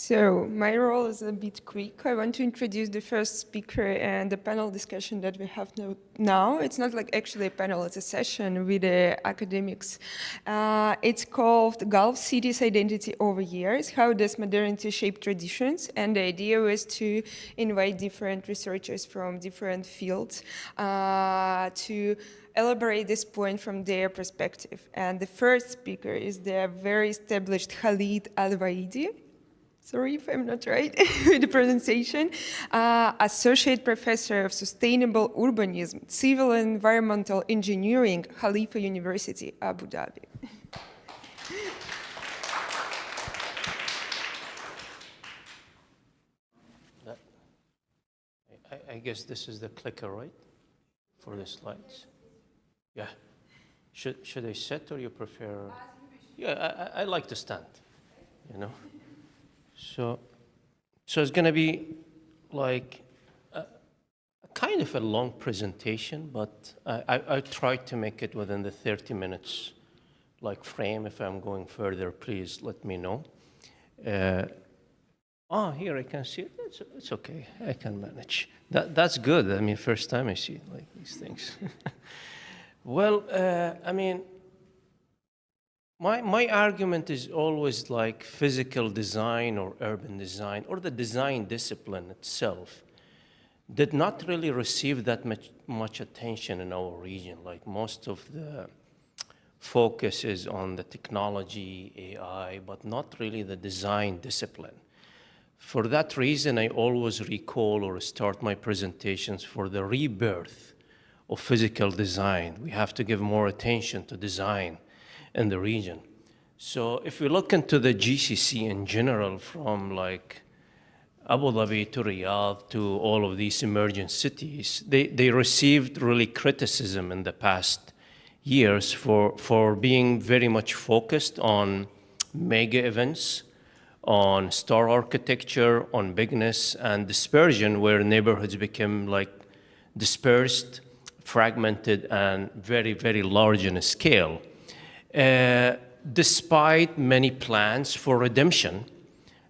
So my role is a bit quick. I want to introduce the first speaker and the panel discussion that we have now. It's not like actually a panel, it's a session with the academics. It's called Gulf Cities Identity Over Years, How Does Modernity Shape Traditions? And the idea was to invite different researchers from different fields to elaborate this point from their perspective. And the first speaker is the very established Khaled Alawadi. Sorry if I'm not right with the pronunciation, Associate Professor of Sustainable Urbanism, Civil and Environmental Engineering, Khalifa University, Abu Dhabi. I guess this is the clicker, right? For the slides. Yeah. Should I sit or you prefer? Yeah, I like to stand, you know. So it's going to be like a kind of a long presentation, but I tried to make it within the 30 minutes like frame. If I'm going further, please let me know. Here I can see it. It's okay. I can manage. That's good. I mean, first time I see like these things. Well, I mean, my argument is always like physical design or urban design or the design discipline itself did not really receive that much attention in our region. Like most of the focus is on the technology, AI, but not really the design discipline. For that reason, I always recall or start my presentations for the rebirth of physical design. We have to give more attention to design in the region. So if we look into the GCC in general, from like Abu Dhabi to Riyadh to all of these emerging cities, they received really criticism in the past years for being very much focused on mega events, on star architecture, on bigness and dispersion, where neighborhoods became like dispersed, fragmented, and very, very large in scale. Despite many plans for redemption,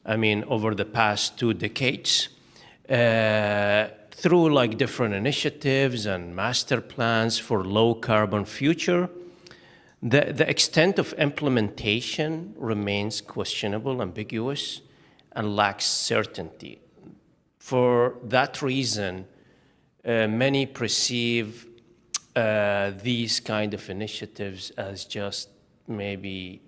I mean, over the past 2 decades, through like different initiatives and master plans for low carbon future, the extent of implementation remains questionable, ambiguous, and lacks certainty. For that reason, many perceive these kind of initiatives as just maybe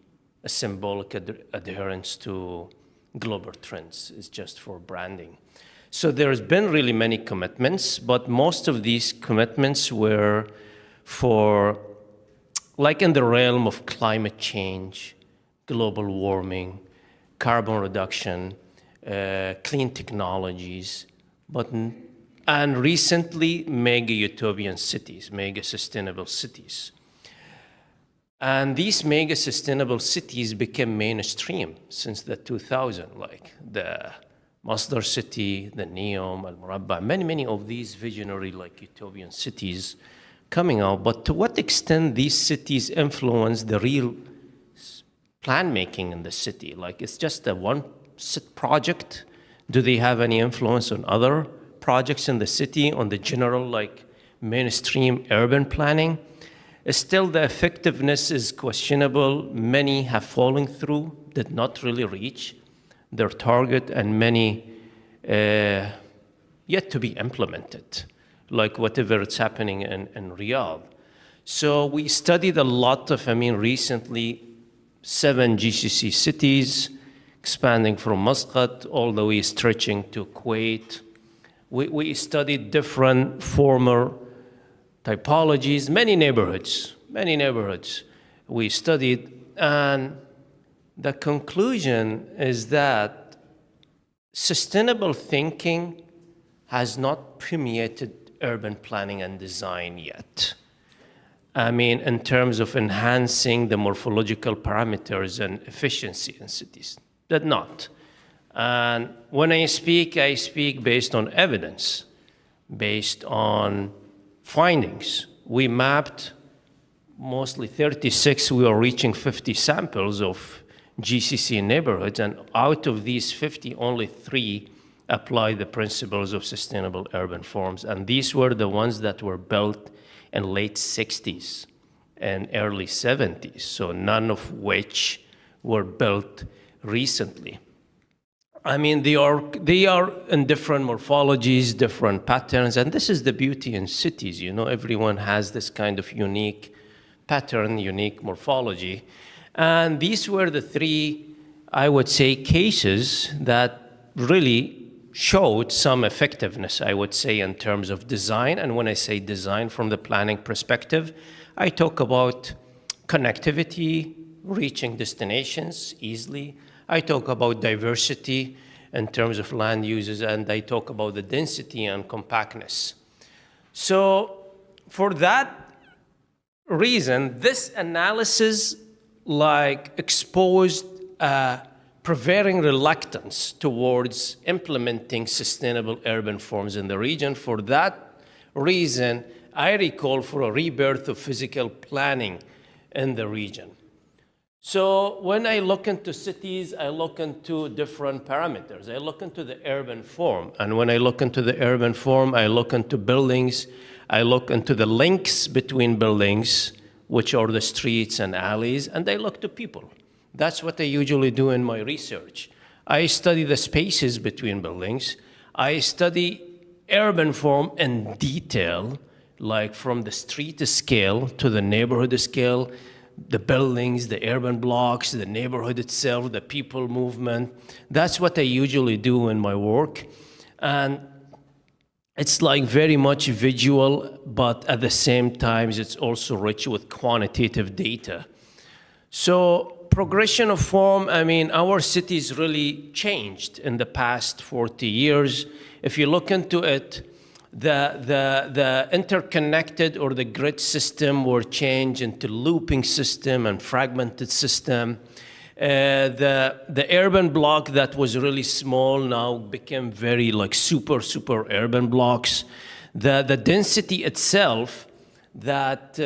a symbolic adherence to global trends. It's just for branding. So there's been really many commitments, but most of these commitments were for, like in the realm of climate change, global warming, carbon reduction, clean technologies, and recently mega utopian cities, mega sustainable cities. And these mega sustainable cities became mainstream since the 2000, like the Masdar city, the Neom, Al Murabba, many of these visionary like utopian cities coming out. But to what extent these cities influence the real plan making in the city? Like it's just a one project. Do they have any influence on other projects in the city, on the general like mainstream urban planning? Still, the effectiveness is questionable. Many have fallen through, did not really reach their target, and many yet to be implemented, like whatever it's happening in Riyadh. So we studied a lot of, recently 7 GCC cities, expanding from Muscat all the way stretching to Kuwait. We studied different former typologies, many neighborhoods we studied, and the conclusion is that sustainable thinking has not permeated urban planning and design yet. In terms of enhancing the morphological parameters and efficiency in cities, did not. And when I speak based on evidence, based on findings. We mapped mostly 36, we are reaching 50 samples of GCC neighborhoods, and out of these 50, only 3 apply the principles of sustainable urban forms. And these were the ones that were built in late 60s and early 70s, so none of which were built recently. I mean, they are in different morphologies, different patterns, and this is the beauty in cities. You know, everyone has this kind of unique pattern, unique morphology. And these were the 3, I would say, cases that really showed some effectiveness, I would say, in terms of design. And when I say design from the planning perspective, I talk about connectivity, reaching destinations easily. I talk about diversity in terms of land uses, and I talk about the density and compactness. So for that reason, this analysis exposed prevailing reluctance towards implementing sustainable urban forms in the region. For that reason, I recall for a rebirth of physical planning in the region. So when I look into cities, I look into different parameters. I look into the urban form. And when I look into the urban form, I look into buildings. I look into the links between buildings, which are the streets and alleys, and I look to people. That's what I usually do in my research. I study the spaces between buildings. I study urban form in detail, like from the street scale to the neighborhood scale, the buildings, the urban blocks, the neighborhood itself, the people movement. That's what I usually do in my work. And it's like very much visual, but at the same time, it's also rich with quantitative data. So progression of form, I mean, our cities really changed in the past 40 years. If you look into it, the interconnected or the grid system were changed into looping system and fragmented system. The urban block that was really small now became very super urban blocks. The density itself that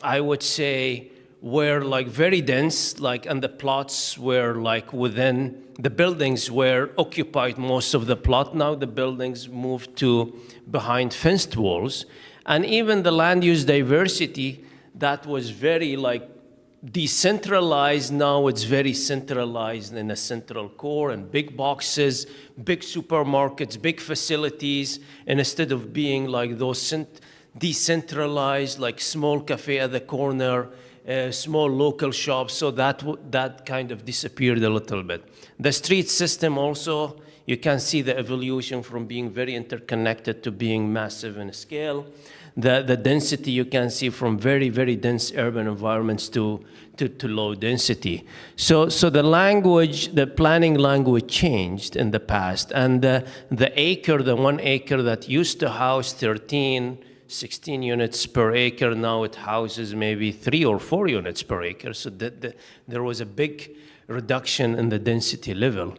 I would say were very dense, and the plots were within, the buildings were occupied most of the plot. Now the buildings moved to behind fenced walls. And even the land use diversity that was very decentralized, now it's very centralized in a central core and big boxes, big supermarkets, big facilities, and instead of being those decentralized, small cafe at the corner, small local shops, so that kind of disappeared a little bit. The street system also, you can see the evolution from being very interconnected to being massive in scale. The density you can see from very, very dense urban environments to low density. So the language, the planning language changed in the past, and the 1 acre that used to house 16 units per acre, now it houses maybe 3 or 4 units per acre. So there was a big reduction in the density level.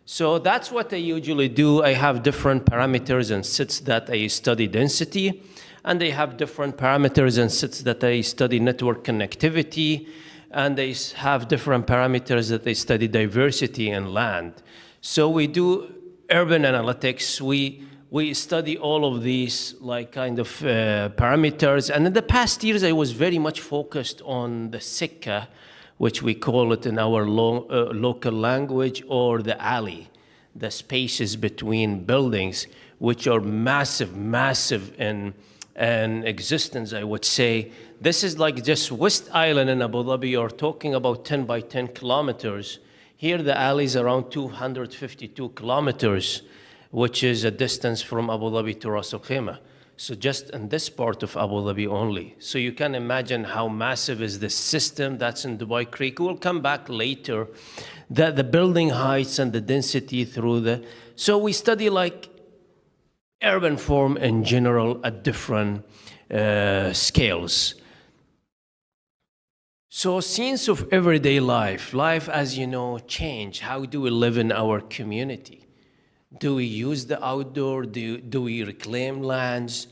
So that's what I usually do. I have different parameters and sets that I study density, and they have different parameters and sets that I study network connectivity, and they have different parameters that they study diversity and land. So we do urban analytics. We study all of these parameters. And in the past years, I was very much focused on the sikka, which we call it in our local language, or the alley, the spaces between buildings, which are massive in existence, I would say. This is just West Island in Abu Dhabi. You're talking about 10 by 10 kilometers. Here, the alley is around 252 kilometers, which is a distance from Abu Dhabi to Ras Al Khaimah. So just in this part of Abu Dhabi only. So you can imagine how massive is this system that's in Dubai Creek. We'll come back later. The building heights and the density through so we study urban form in general at different scales. So scenes of everyday life, as you know, change. How do we live in our community? Do we use the outdoor? Do we reclaim lands?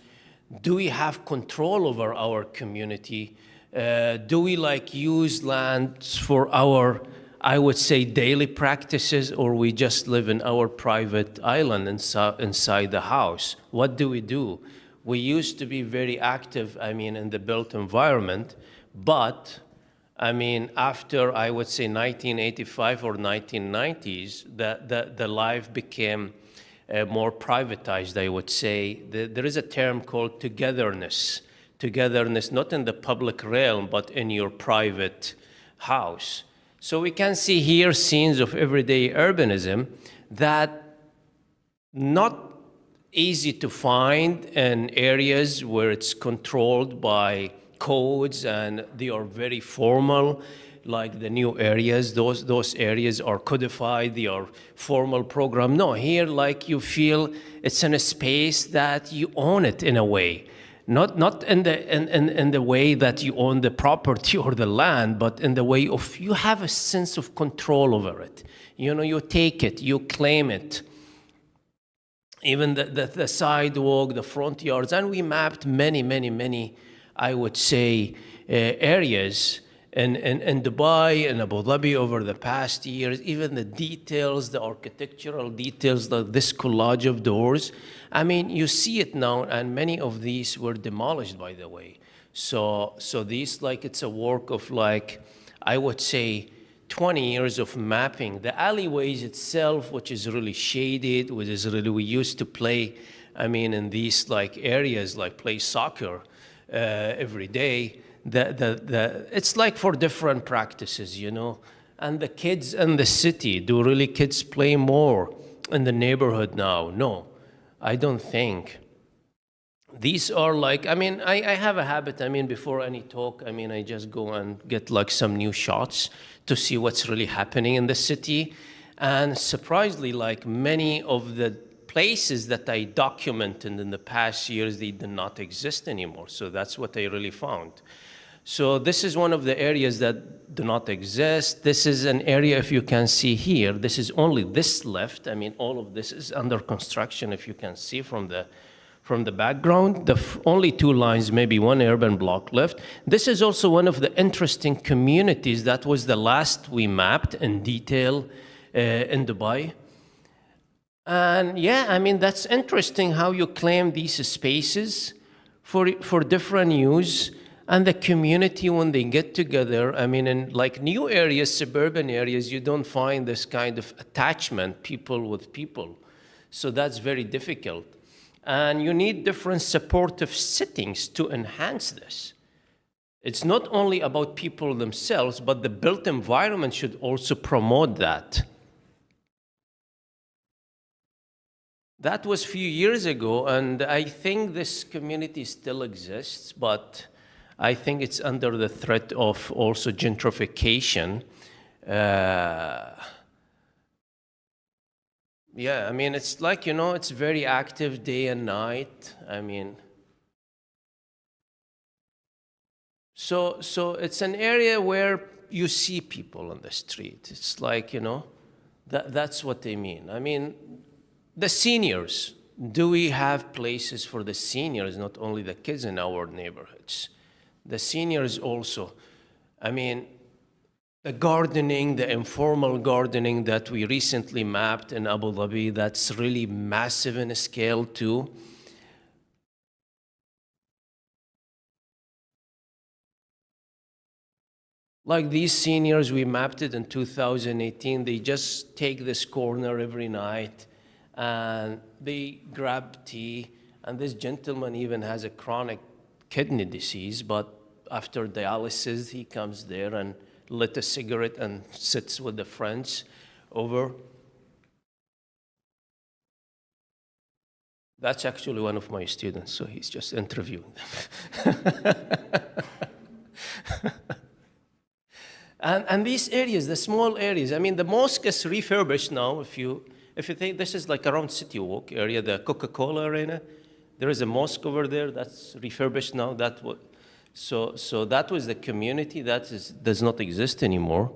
Do we have control over our community? Do we use lands for our I would say, daily practices, or we just live in our private island inside the house? What do? We used to be very active, I mean, in the built environment, but I mean, after, I would say, 1985 or 1990s, the life became more privatized, I would say. There is a term called togetherness. Togetherness, not in the public realm, but in your private house. So we can see here scenes of everyday urbanism that not easy to find in areas where it's controlled by codes and they are very formal, like the new areas. Those areas are codified, they are formal program. No, here, like, you feel it's in a space that you own it in a way. Not in the way that you own the property or the land, but in the way of you have a sense of control over it. You know, you take it, you claim it. Even the sidewalk, the front yards, and we mapped many, I would say, areas in Dubai and Abu Dhabi over the past years. Even the details, the architectural details, this collage of doors. I mean, you see it now, and many of these were demolished, by the way. So these, like, it's a work of, like, I would say, 20 years of mapping. The alleyways itself, which is really shaded, which is really, we used to play, I mean, in these, like, areas, like play soccer every day. It's like for different practices, you know. And the kids in the city, do really kids play more in the neighborhood now? No, I don't think. These are like, I mean, I have a habit, I mean, before any talk, I mean, I just go and get like some new shots to see what's really happening in the city. And surprisingly, like, many of the places that I documented in the past years, they did not exist anymore. So that's what I really found. So this is one of the areas that do not exist. This is an area, if you can see here, this is only this left. I mean, all of this is under construction, if you can see from the background. The only two lines, maybe one urban block left. This is also one of the interesting communities that was the last we mapped in detail in Dubai. And yeah, I mean, that's interesting how you claim these spaces for different use. And the community, when they get together, I mean, in like new areas, suburban areas, you don't find this kind of attachment, people with people. So that's very difficult. And you need different supportive settings to enhance this. It's not only about people themselves, but the built environment should also promote that. That was a few years ago, and I think this community still exists, but I think it's under the threat of also gentrification. Yeah, I mean, it's like, you know, it's very active day and night. I mean, so it's an area where you see people on the street. It's like, you know, that's what they mean. I mean, the seniors, do we have places for the seniors, not only the kids in our neighborhoods? The seniors also, I mean, the gardening, the informal gardening that we recently mapped in Abu Dhabi, that's really massive in scale too. Like these seniors, we mapped it in 2018, they just take this corner every night and they grab tea, and this gentleman even has a chronic kidney disease, but after dialysis, he comes there and lit a cigarette and sits with the friends over. That's actually one of my students, so he's just interviewing them. And these areas, the small areas, I mean, the mosque is refurbished now. If you think this is like around City Walk area, the Coca-Cola arena, there is a mosque over there that's refurbished now. So that was the community that does not exist anymore.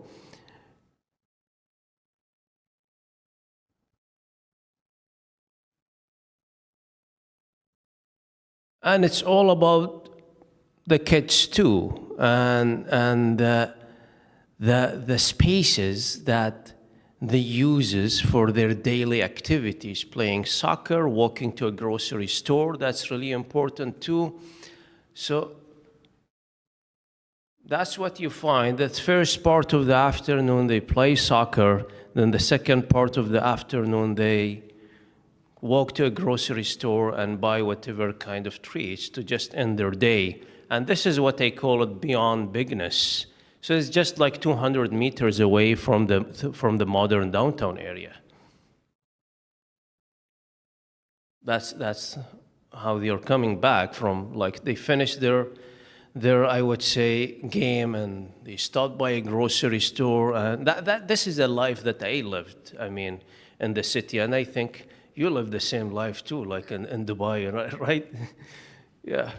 And it's all about the kids too. And the spaces that they uses for their daily activities, playing soccer, walking to a grocery store, that's really important too. So that's what you find. That first part of the afternoon, they play soccer. Then the second part of the afternoon, they walk to a grocery store and buy whatever kind of treats to just end their day. And this is what they call it beyond bigness. So it's just like 200 meters away from the modern downtown area. That's how they're coming back from, like, they finish their I would say game, and they stop by a grocery store, and this is the life that I lived, I mean, in the city. And I think you live the same life too, like in Dubai, right? Yeah.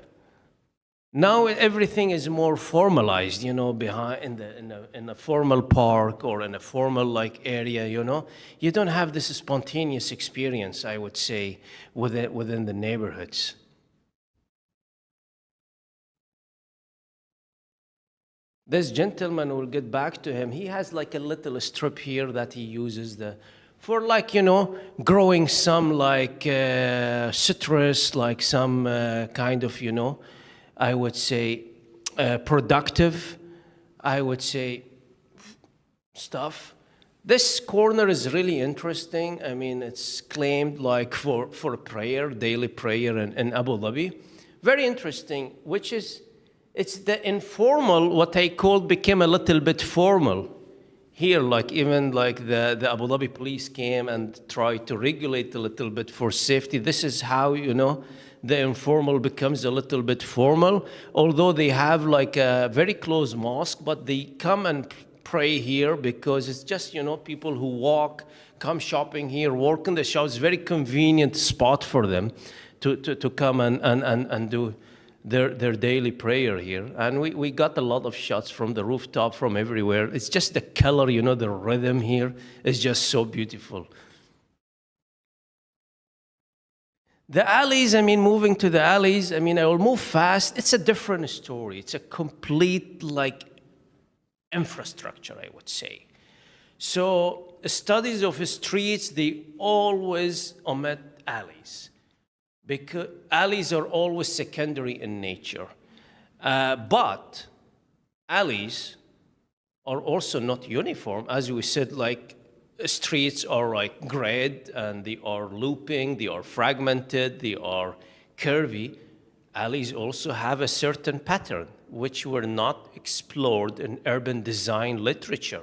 Now everything is more formalized, you know, behind in a formal park or in a formal like area, you know. You don't have this spontaneous experience, I would say, within the neighborhoods. This gentleman, we'll get back to him. He has like a little strip here that he uses for, like, you know, growing some like citrus, like some kind of, you know, I would say productive, I would say, stuff. This corner is really interesting. I mean, it's claimed like for prayer, daily prayer in Abu Dhabi. Very interesting, which is, it's the informal, what I called, became a little bit formal. Here, like even like the Abu Dhabi police came and tried to regulate a little bit for safety. This is how, you know, the informal becomes a little bit formal. Although they have like a very close mosque, but they come and pray here because it's just, you know, people who walk, come shopping here, work in the shops. Very convenient spot for them to come and do their daily prayer here. And we got a lot of shots from the rooftop, from everywhere. It's just the color, you know, the rhythm here is just so beautiful. The alleys, I mean, moving to the alleys, I mean, I will move fast. It's a different story. It's a complete, like, infrastructure, I would say. So studies of streets, they always omit alleys, because alleys are always secondary in nature. But alleys are also not uniform. As we said, like, streets are like grid, and they are looping, they are fragmented, they are curvy. Alleys also have a certain pattern, which were not explored in urban design literature.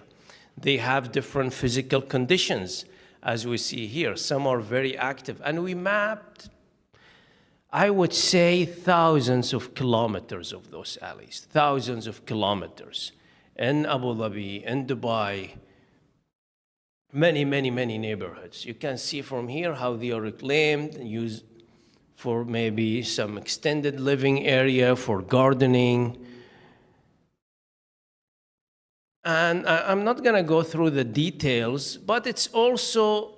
They have different physical conditions, as we see here. Some are very active, and we mapped, I would say, thousands of kilometers of those alleys, thousands of kilometers in Abu Dhabi, in Dubai, many, many, many neighborhoods. You can see from here how they are reclaimed and used for maybe some extended living area, for gardening. And I'm not going to go through the details, but it's also,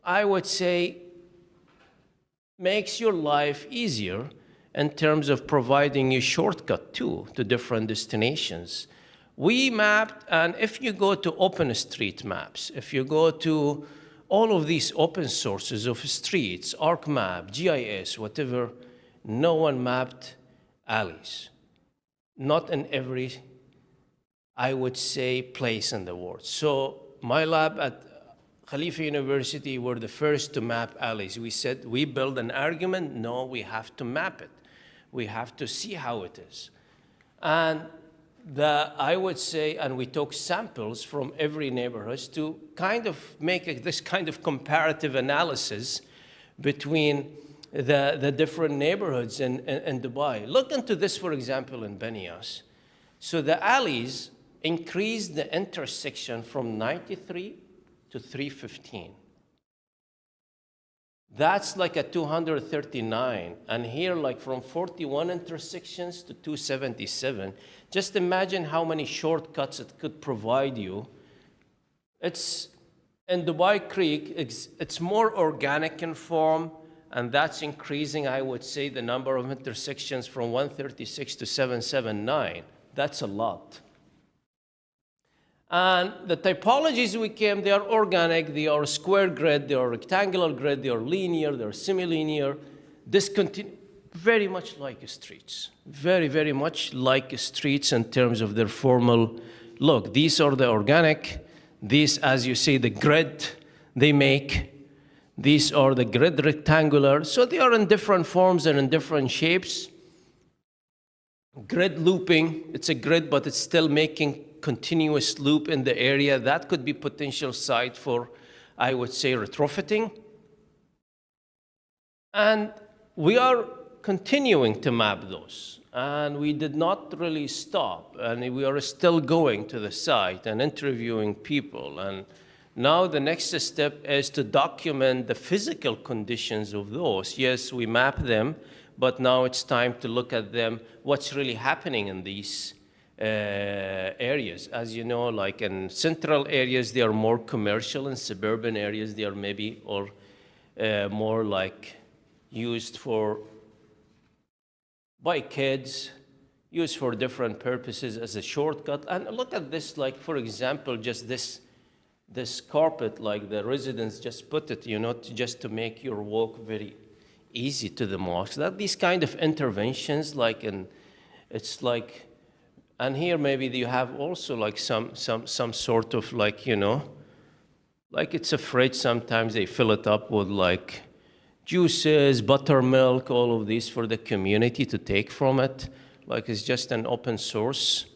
I would say, makes your life easier in terms of providing you shortcut to different destinations. We mapped, and if you go to OpenStreetMaps, if you go to all of these open sources of streets, ArcMap, GIS, whatever, no one mapped alleys. Not in every, I would say, place in the world. So my lab at Khalifa University were the first to map alleys. We said, we build an argument, no, we have to map it. We have to see how it is. And I would say, and we took samples from every neighborhood to kind of make this kind of comparative analysis between the different neighborhoods in Dubai. Look into this, for example, in Benias. So the alleys increased the intersection from 93 to 315. That's like a 239. And here, like from 41 intersections to 277. Just imagine how many shortcuts it could provide you. It's, in Dubai Creek, it's more organic in form, and that's increasing, I would say, the number of intersections from 136 to 779. That's a lot. And the typologies we came, they are organic, they are square grid, they are rectangular grid, they are linear, they are semilinear, very much like streets. Very, very much like streets in terms of their formal look. These are the organic, these, as you see, the grid they make. These are the grid rectangular, so they are in different forms and in different shapes. Grid looping, it's a grid, but it's still making continuous loop in the area. That could be potential site for, I would say, retrofitting. And we are continuing to map those. And we did not really stop. And we are still going to the site and interviewing people. And now the next step is to document the physical conditions of those. Yes, we map them, but now it's time to look at them, what's really happening in these areas. As you know, like in central areas, they are more commercial. In suburban areas, they are maybe or more like used by kids, used for different purposes as a shortcut. And look at this, like for example, just this carpet, like the residents just put it, just to make your walk very easy to the mosque. That these kind of interventions, it's like. And here maybe you have also like some sort of like, like it's a fridge, sometimes they fill it up with like juices, buttermilk, all of these for the community to take from it. Like it's just an open source.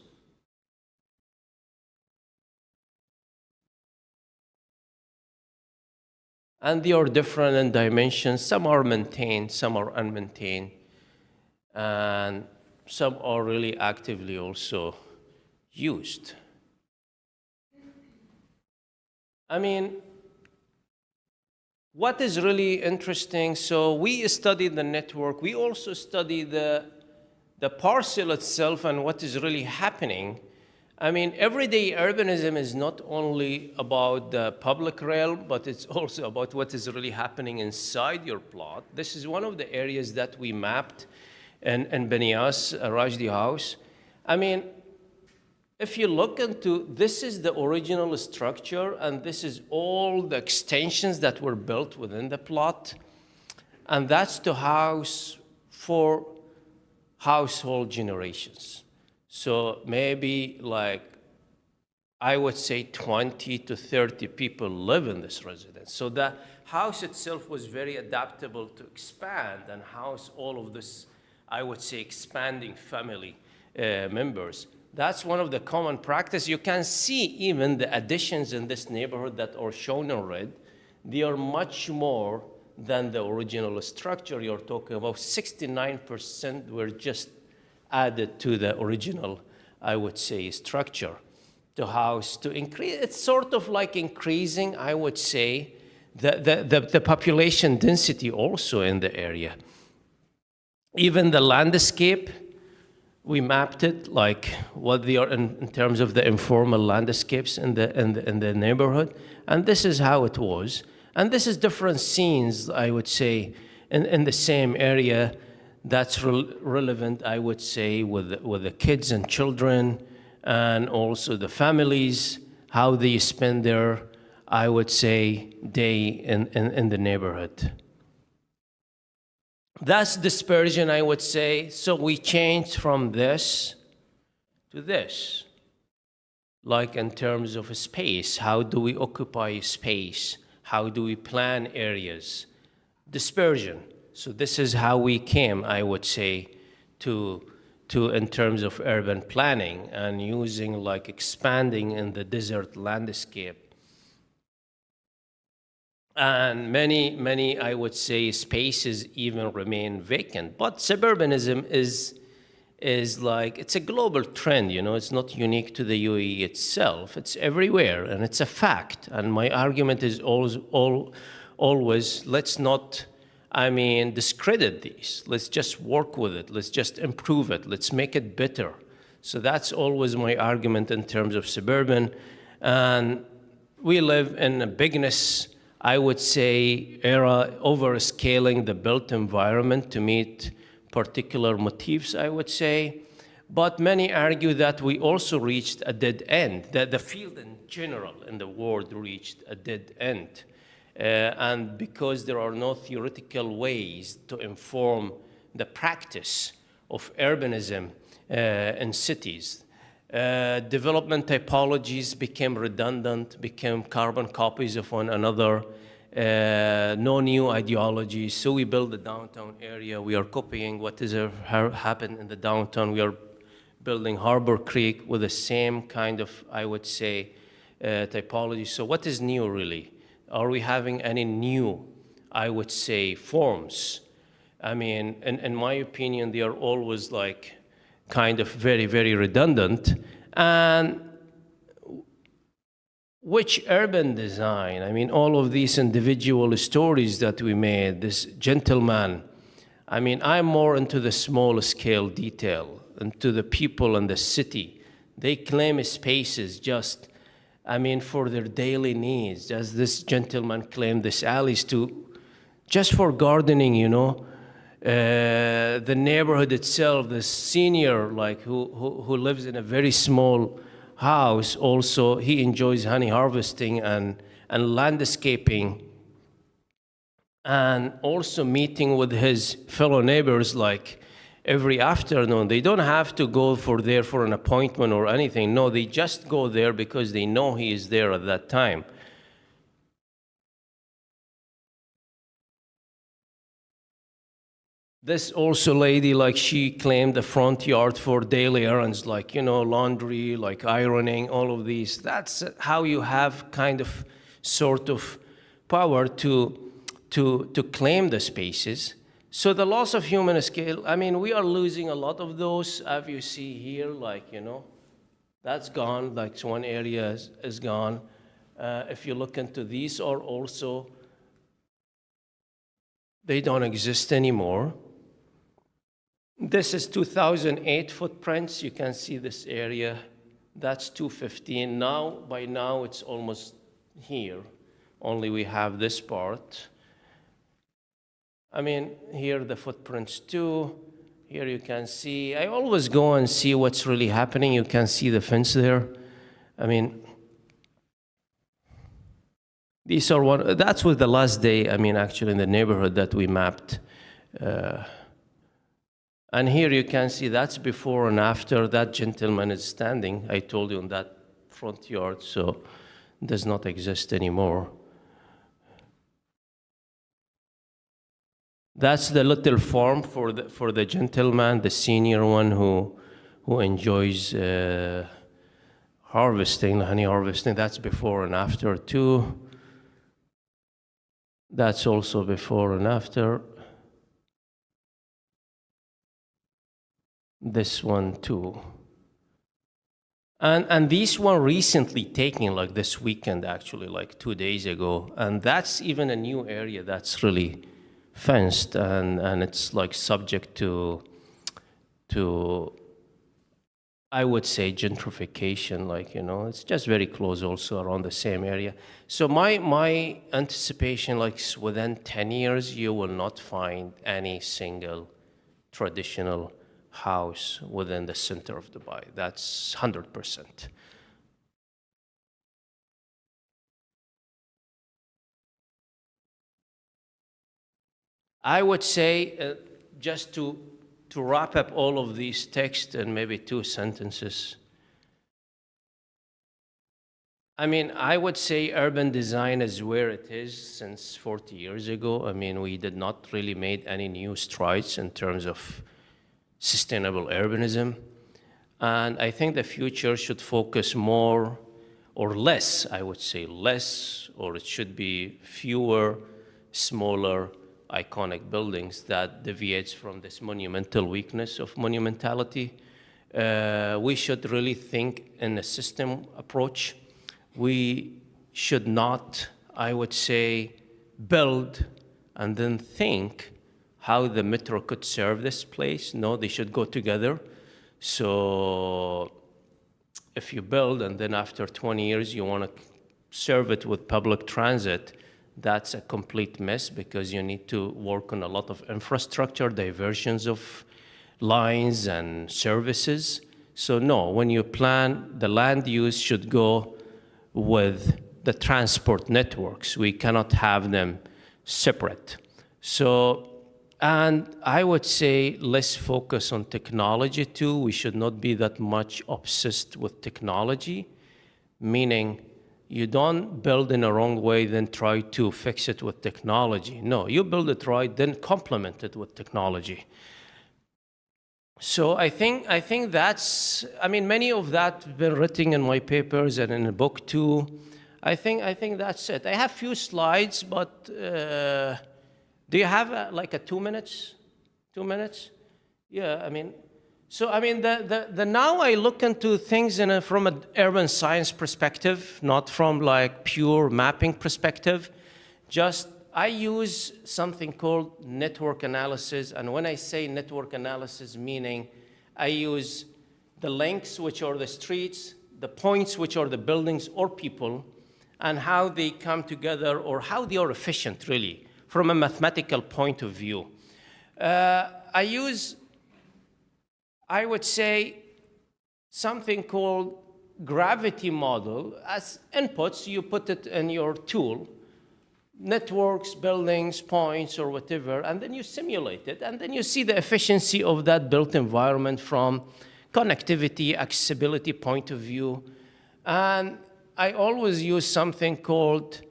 And they are different in dimensions. Some are maintained, some are unmaintained. And some are really actively also used. I mean, what is really interesting, so we study the network, we also study the parcel itself and what is really happening. I mean, everyday urbanism is not only about the public realm, but it's also about what is really happening inside your plot. This is one of the areas that we mapped in Benias, Rajdi House. I mean, if you look into, this is the original structure, and this is all the extensions that were built within the plot. And that's to house for household generations. So maybe like, I would say 20 to 30 people live in this residence. So the house itself was very adaptable to expand and house all of this, I would say, expanding family members. That's one of the common practice. You can see even the additions in this neighborhood that are shown in red. They are much more than the original structure. You're talking about 69% were just added to the original, I would say, structure to house, to increase. It's sort of like increasing, I would say, the population density also in the area. Even the landscape, we mapped it like what they are in terms of the informal landscapes in the neighborhood, and this is how it was. And this is different scenes, I would say, in the same area that's relevant, I would say, with the kids and children, and also the families, how they spend their, I would say, day in the neighborhood. That's dispersion, I would say. So we changed from this to this. Like in terms of space, how do we occupy space? How do we plan areas? Dispersion. So this is how we came, I would say, to in terms of urban planning and using like expanding in the desert landscape. And many, I would say, spaces even remain vacant. But suburbanism is like, it's a global trend, it's not unique to the UAE itself. It's everywhere, and it's a fact. And my argument is always let's not, discredit these. Let's just work with it. Let's just improve it. Let's make it better. So that's always my argument in terms of suburban. And we live in a bigness, I would say, era, overscaling the built environment to meet particular motifs, I would say. But many argue that we also reached a dead end, that the field in general in the world reached a dead end. And because there are no theoretical ways to inform the practice of urbanism in cities, development typologies became redundant, became carbon copies of one another, no new ideologies. So we build the downtown area. We are copying what has happened in the downtown. We are building Harbor Creek with the same kind of, I would say, typology. So what is new, really? Are we having any new, I would say, forms? I mean, in my opinion, they are always like kind of very, very redundant. And which urban design? I mean, all of these individual stories that we made, this gentleman, I mean, I'm more into the small scale detail, into the people in the city. They claim spaces just, I mean, for their daily needs, as this gentleman claimed this alleys just for gardening, you know. The neighborhood itself, the senior, like who lives in a very small house, also he enjoys honey harvesting and landscaping, and also meeting with his fellow neighbors like every afternoon. They don't have to go there for an appointment or anything. No, they just go there because they know he is there at that time. This also lady, like she claimed the front yard for daily errands, like, you know, laundry, like ironing, all of these. That's how you have kind of sort of power to claim the spaces. So the loss of human scale, I mean, we are losing a lot of those, as you see here, like, you know, that's gone, like one area is gone. If you look into these are also, they don't exist anymore. This is 2008 footprints. You can see this area. That's 215. Now, by now, it's almost here. Only we have this part. I mean, here the footprints too. Here you can see, I always go and see what's really happening. You can see the fence there. I mean, these are that's with the last day, I mean, actually in the neighborhood that we mapped. And here you can see that's before and after. That gentleman is standing, I told you, in that front yard, so it does not exist anymore. That's the little farm for the gentleman, the senior one who enjoys harvesting, honey harvesting. That's before and after too. That's also before and after. This one too. And this one recently taken, like this weekend, actually, like 2 days ago. And that's even a new area that's really fenced, and it's like subject to I would say gentrification, like, you know, it's just very close also around the same area. So my anticipation, like within 10 years, you will not find any single traditional house within the center of Dubai. That's 100%. I would say, just to wrap up all of these texts in maybe 2 sentences, I mean, I would say urban design is where it is since 40 years ago. I mean, we did not really make any new strides in terms of sustainable urbanism. And I think the future should focus more or less, I would say less, or it should be fewer, smaller, iconic buildings that deviates from this monumental weakness of monumentality. We should really think in a system approach. We should not, I would say, build and then think how the metro could serve this place. No, they should go together. So if you build and then after 20 years you want to serve it with public transit, that's a complete mess, because you need to work on a lot of infrastructure, diversions of lines and services. So no, when you plan, the land use should go with the transport networks. We cannot have them separate. So, and I would say let's focus on technology too. We should not be that much obsessed with technology, meaning you don't build in a wrong way, then try to fix it with technology. No, you build it right, then complement it with technology. So I think that's, I mean, many of that have been written in my papers and in a book too. I think that's it. I have few slides, but do you have like a 2 minutes? 2 minutes? Yeah, I mean, so I mean, now I look into things from an urban science perspective, not from like pure mapping perspective. Just I use something called network analysis, and when I say network analysis, meaning I use the links, which are the streets, the points, which are the buildings or people, and how they come together or how they are efficient, really, from a mathematical point of view. I use, I would say, something called gravity model. As inputs, you put it in your tool, networks, buildings, points, or whatever, and then you simulate it, and then you see the efficiency of that built environment from connectivity, accessibility point of view. And I always use something called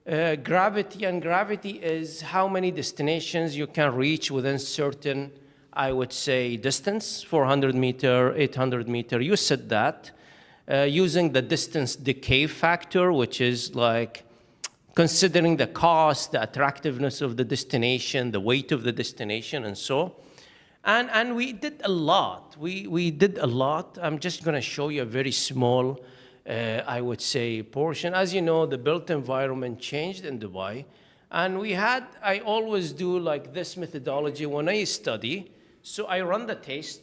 gravity, and gravity is how many destinations you can reach within certain, I would say, distance, 400 meter, 800 meter. You set that using the distance decay factor, which is like considering the cost, the attractiveness of the destination, the weight of the destination, and so. And we did a lot. We did a lot. I'm just going to show you a very small, I would say, portion. As you know, the built environment changed in Dubai. And I always do like this methodology when I study. So I run the test,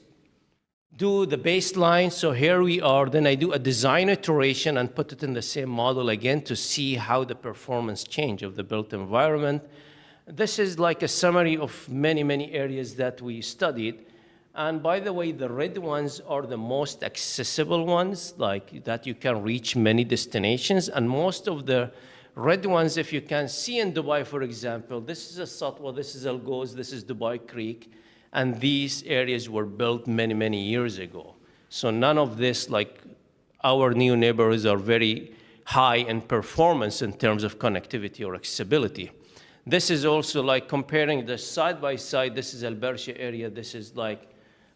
do the baseline. So here we are. Then I do a design iteration and put it in the same model again to see how the performance change of the built environment. This is like a summary of many, many areas that we studied. And by the way, the red ones are the most accessible ones, like that you can reach many destinations. And most of the red ones, if you can see in Dubai, for example, this is a Satwa, this is Al Ghoz, this is Dubai Creek. And these areas were built many, many years ago. So none of this, like our new neighborhoods are very high in performance in terms of connectivity or accessibility. This is also like comparing the side by side. This is Al Barsha area. This is like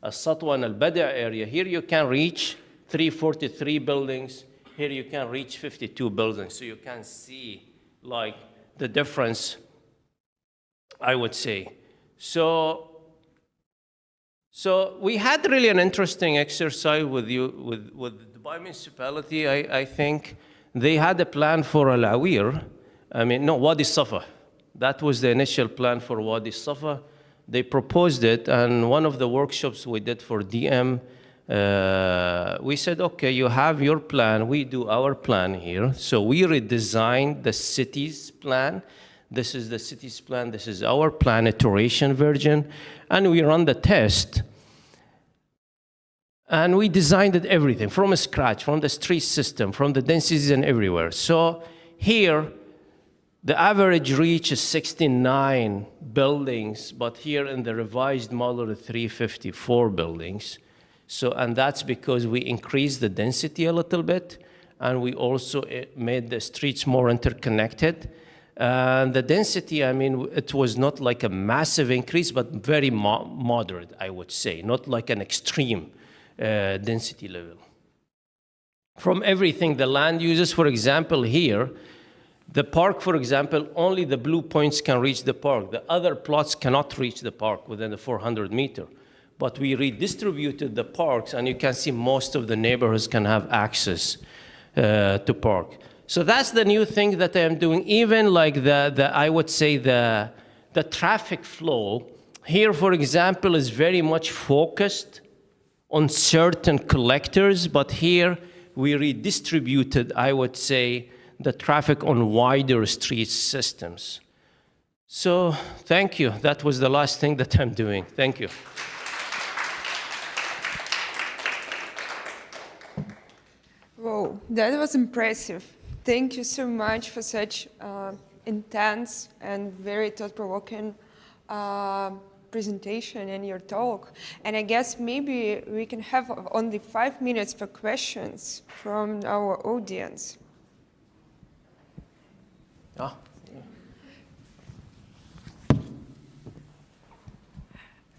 a Satwa and Al Bada area. Here you can reach 343 buildings. Here you can reach 52 buildings. So you can see like the difference, I would say. So we had really an interesting exercise with the Dubai municipality. I think they had a plan for Al Awir. I mean, no, Wadi Safa. That was the initial plan for Wadi Safa. They proposed it, and one of the workshops we did for DM, we said, okay, you have your plan, we do our plan here. So we redesigned the city's plan. This is the city's plan, this is our plan, iteration version, and we run the test. And we designed it everything from scratch, from the street system, from the densities and everywhere. So here, the average reach is 69 buildings, but here in the revised model, 354 buildings. So, and that's because we increased the density a little bit, and we also made the streets more interconnected. The density, I mean, it was not like a massive increase, but very moderate, I would say, not like an extreme density level. From everything, the land uses, for example, here, the park, for example, only the blue points can reach the park. The other plots cannot reach the park within the 400 meter. But we redistributed the parks, and you can see most of the neighborhoods can have access to park. So that's the new thing that I am doing. Even like I would say the traffic flow here, for example, is very much focused on certain collectors, but here we redistributed, I would say, the traffic on wider street systems. So thank you. That was the last thing that I'm doing. Thank you. That was impressive. Thank you so much for such intense and very thought-provoking presentation and your talk. And I guess maybe we can have only 5 minutes for questions from our audience. Ah.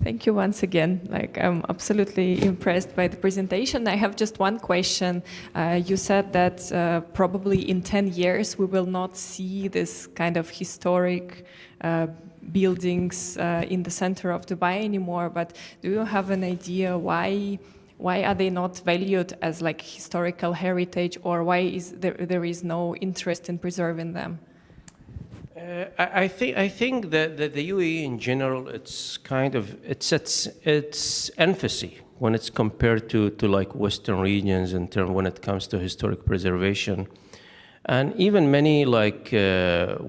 Thank you once again. I'm absolutely impressed by the presentation. I have just one question. You said that probably in 10 years we will not see this kind of historic buildings in the center of Dubai anymore. But do you have an idea why are they not valued as like historical heritage, or why is there is no interest in preserving them? I think that the UAE in general, it's kind of its emphasis when it's compared to like Western regions in terms when it comes to historic preservation, and even many like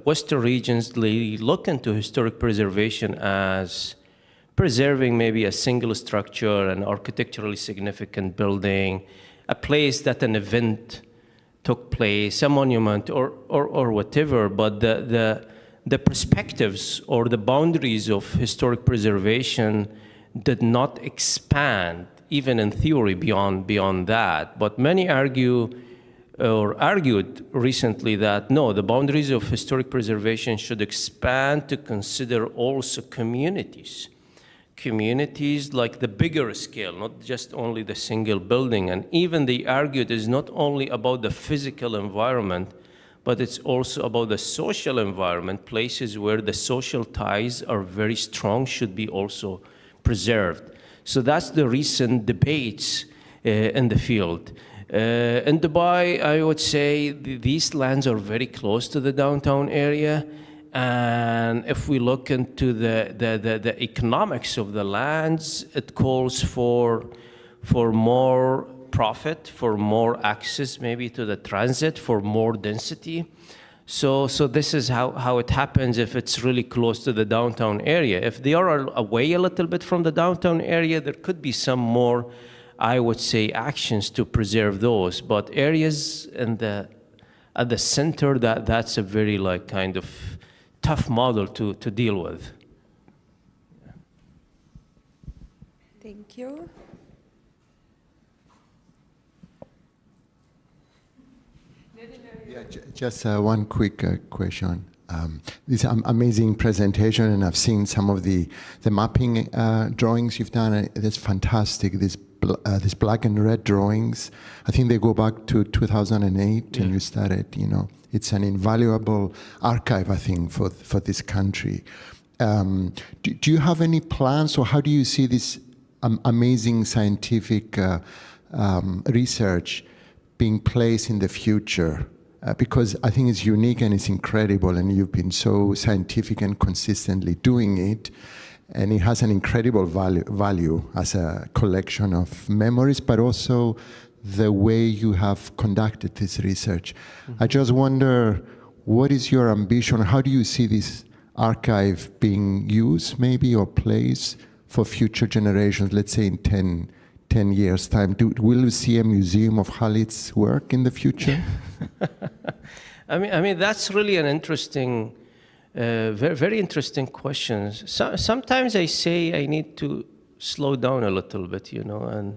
Western regions, they look into historic preservation as preserving maybe a single structure, an architecturally significant building, a place that an event took place, a monument or whatever, but the perspectives or the boundaries of historic preservation did not expand, even in theory, beyond that. But many argued recently that no, the boundaries of historic preservation should expand to consider also communities like the bigger scale, not just only the single building. And even they argued is not only about the physical environment, but it's also about the social environment. Places where the social ties are very strong should be also preserved. So that's the recent debates in the field. In Dubai, I would say these lands are very close to the downtown area. And if we look into the economics of the lands, it calls for more profit, for more access maybe to the transit, for more density. So this is how it happens if it's really close to the downtown area. If they are away a little bit from the downtown area, there could be some more, I would say, actions to preserve those. But areas at the center, that's a very like kind of tough model to deal with. Thank you. Yeah, just one quick question. This amazing presentation, and I've seen some of the mapping drawings you've done. That's fantastic. This black and red drawings, I think they go back to 2008, and you started, it's an invaluable archive, I think, for this country. Do you have any plans, or how do you see this amazing scientific research being placed in the future? Because I think it's unique and it's incredible, and you've been so scientific and consistently doing it, and it has an incredible value as a collection of memories, but also the way you have conducted this research. I just wonder, what is your ambition? How do you see this archive being used, maybe, or placed for future generations, let's say in 10 years' time? Will we see a museum of Khaled's work in the future? I mean, that's really an interesting, very interesting question. Sometimes I say I need to slow down a little bit, and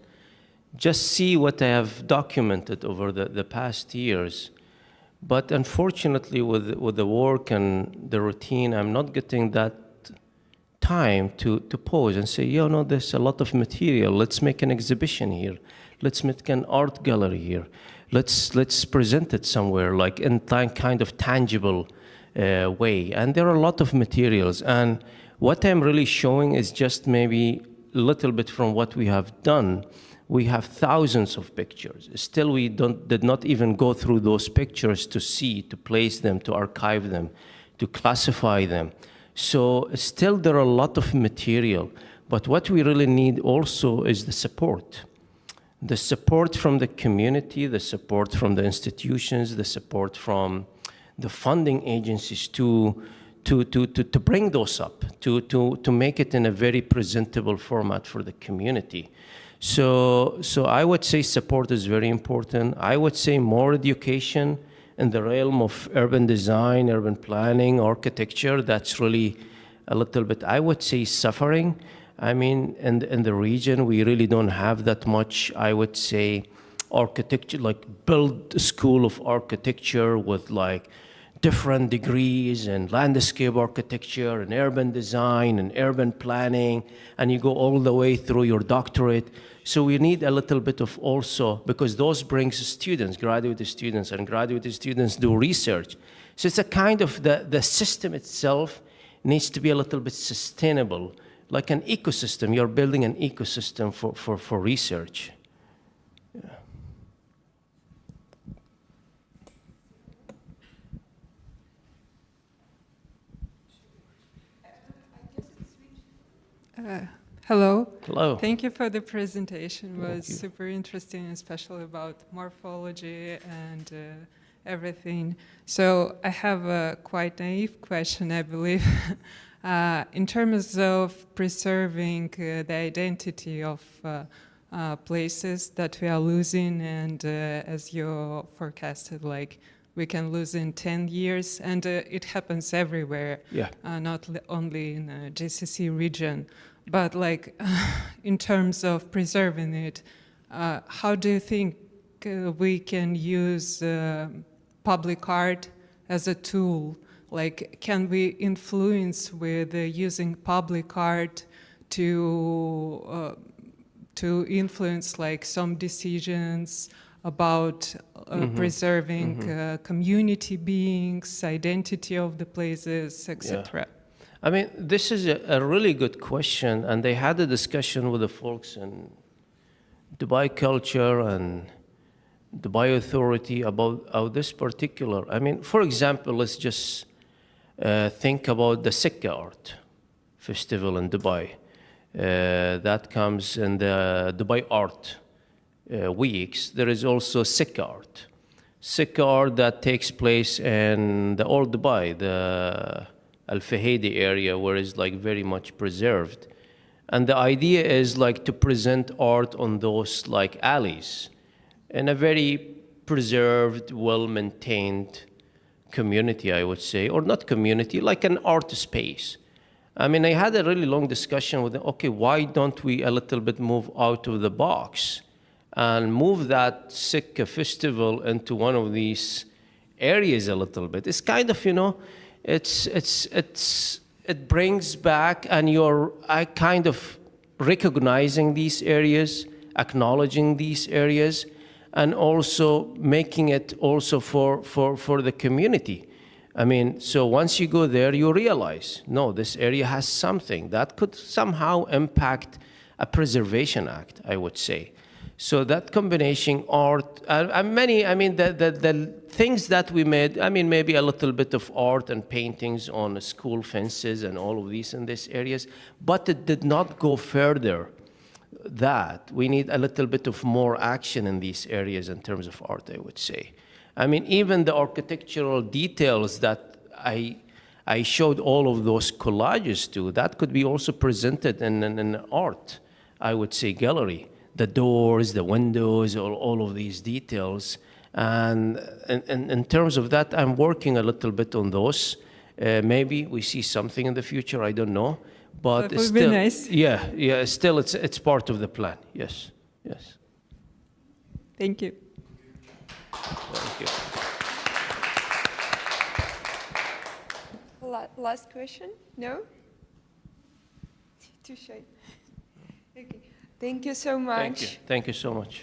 just see what I have documented over the past years. But unfortunately, with the work and the routine, I'm not getting that time to pause and say, there's a lot of material. Let's make an exhibition here. Let's make an art gallery here. Let's present it somewhere, like in kind of tangible way. And there are a lot of materials. And what I'm really showing is just maybe a little bit from what we have done. We have thousands of pictures. Still, we did not even go through those pictures to see, to place them, to archive them, to classify them. So still there are a lot of material, but what we really need also is the support. The support from the community, the support from the institutions, the support from the funding agencies to bring those up, to make it in a very presentable format for the community. So I would say support is very important. I would say more education in the realm of urban design, urban planning, architecture. That's really a little bit, I would say, suffering. I mean, in the region, we really don't have that much, I would say, architecture, like build a school of architecture with like different degrees and landscape architecture and urban design and urban planning, and you go all the way through your doctorate. So we need a little bit of also, because those brings students, graduate students, and graduate students do research. So it's a kind of, the system itself needs to be a little bit sustainable, like an ecosystem. You're building an ecosystem for research. Hello. Hello. Thank you for the presentation. It was super interesting, especially about morphology and everything. So I have a quite naive question, I believe. In terms of preserving the identity of places that we are losing, and as you forecasted, like we can lose in 10 years, and it happens everywhere, Yeah. not only in the GCC region. But like, in terms of preserving it, how do you think we can use public art as a tool? Like, can we influence with using public art to influence like some decisions about preserving community beings, identity of the places, etc.? I mean, this is a really good question, and they had a discussion with the folks in Dubai Culture and Dubai Authority about this particular. I mean, for example, let's just think about the Sikka Art Festival in Dubai. That comes in the Dubai Art Weeks. There is also Sikka Art. Sikka Art that takes place in the old Dubai, the Al-Fahidi area, where it's like very much preserved. And the idea is like to present art on those like alleys in a very preserved, well-maintained community, I would say, or not community, like an art space. I mean, I had a really long discussion with them, okay, why don't we a little bit move out of the box and move that Sikka festival into one of these areas a little bit? It's kind of, you know, it brings back, and you're kind of recognizing these areas, acknowledging these areas, and also making it also for the community. I mean, so once you go there, you realize, no, this area has something that could somehow impact a preservation act, I would say. So that combination, art, many, I mean, the things that we made, I mean, maybe a little bit of art and paintings on school fences and all of these in these areas, but it did not go further. That we need a little bit of more action in these areas in terms of art, I would say. I mean, even the architectural details that I showed all of those collages to, that could be also presented in an art, I would say, gallery. The doors, the windows, all of these details. And in terms of that, I'm working a little bit on those. Maybe we see something in the future, I don't know. But That would still, be nice. Yeah, still it's part of the plan, yes. Thank you. Thank you. Last question? No? Too shy. Okay. Thank you so much. Thank you so much.